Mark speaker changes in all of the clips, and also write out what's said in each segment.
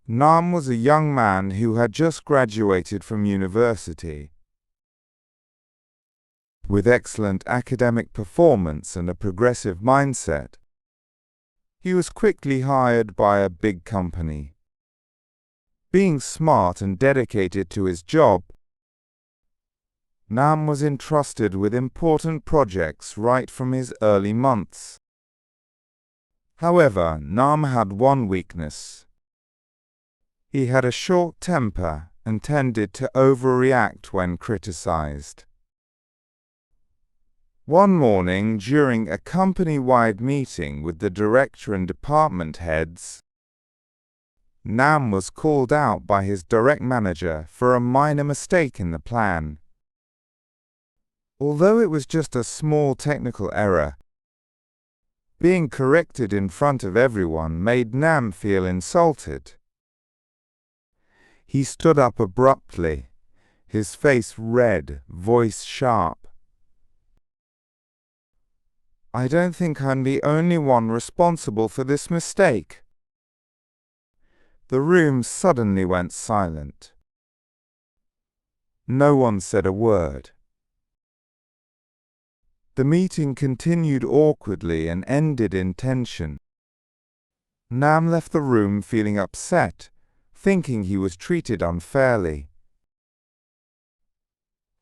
Speaker 1: Nam was a young man who had just graduated from university. With excellent academic performance and a progressive mindset, he was quickly hired by a big company. Being smart and dedicated to his job, Nam was entrusted with important projects right from his early months. However, Nam had one weakness. He had a short temper and tended to overreact when criticized. One morning, during a company-wide meeting with the director and department heads, Nam was called out by his direct manager for a minor mistake in the plan. Although it was just a small technical error, being corrected in front of everyone made Nam feel insulted. He stood up abruptly, his face red, voice sharp. "I don't think I'm the only one responsible for this mistake." The room suddenly went silent. No one said a word. The meeting continued awkwardly and ended in tension. Nam left the room feeling upset, thinking he was treated unfairly.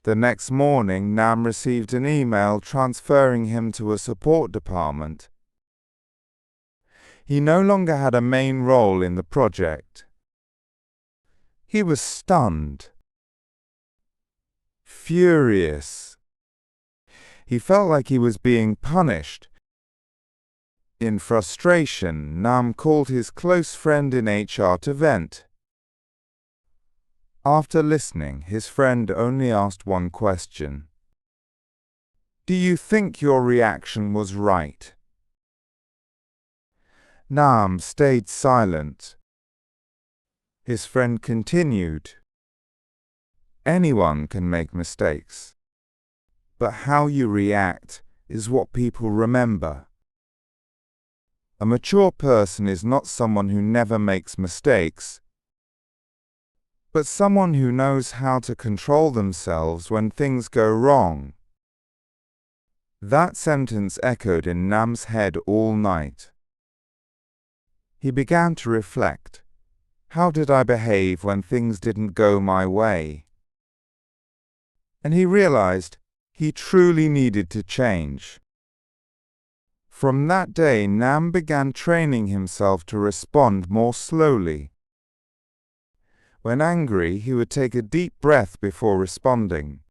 Speaker 1: The next morning, Nam received an email transferring him to a support department. He no longer had a main role in the project. He was stunned, furious. He felt like he was being punished. In frustration, Nam called his close friend in HR to vent. After listening, his friend only asked one question. "Do you think your reaction was right?" Nam stayed silent. His friend continued, "Anyone can make mistakes, but how you react is what people remember. A mature person is not someone who never makes mistakes, but someone who knows how to control themselves when things go wrong." That sentence echoed in Nam's head all night. He began to reflect. How did I behave when things didn't go my way? And he realized he truly needed to change. From that day, Nam began training himself to respond more slowly. When angry, he would take a deep breath before responding.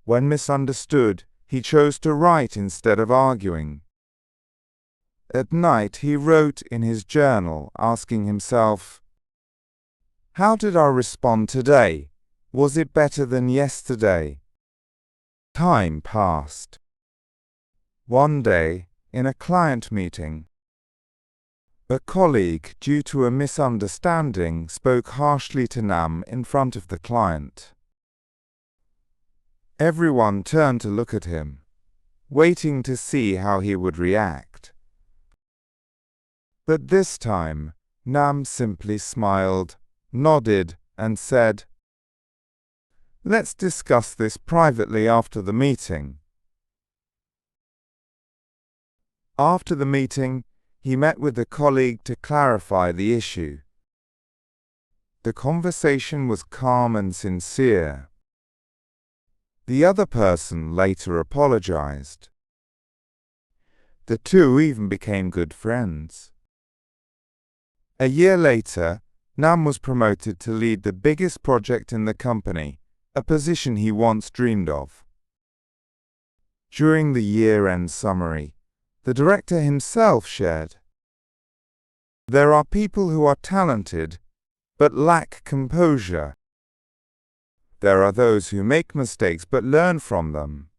Speaker 1: When misunderstood, he chose to write instead of arguing. At night, he wrote in his journal, asking himself, "How did I respond today? Was it better than yesterday?" Time passed. One day, in a client meeting, a colleague, due to a misunderstanding, spoke harshly to Nam in front of the client. Everyone turned to look at him, waiting to see how he would react. But this time, Nam simply smiled, nodded, and said, "Let's discuss this privately after the meeting." After the meeting, he met with the colleague to clarify the issue. The conversation was calm and sincere. The other person later apologized. The two even became good friends. A year later, Nam was promoted to lead the biggest project in the company, a position he once dreamed of. During the year-end summary, the director himself shared, "There are people who are talented, but lack composure. There are those who make mistakes but learn from them."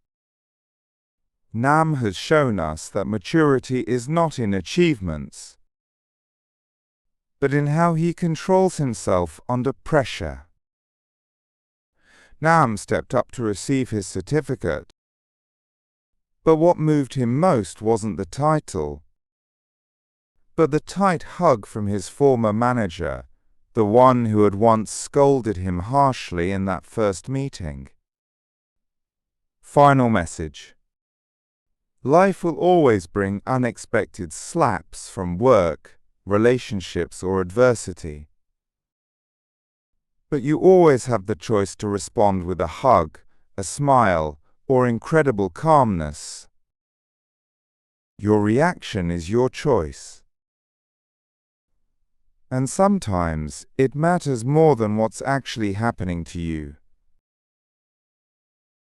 Speaker 1: Nam has shown us that maturity is not in achievements, but in how he controls himself under pressure. Nam stepped up to receive his certificate. But what moved him most wasn't the title, but the tight hug from his former manager, the one who had once scolded him harshly in that first meeting. Final message. Life will always bring unexpected slaps from work, relationships, or adversity. But you always have the choice to respond with a hug, a smile, or incredible calmness. Your reaction is your choice. And sometimes it matters more than what's actually happening to you.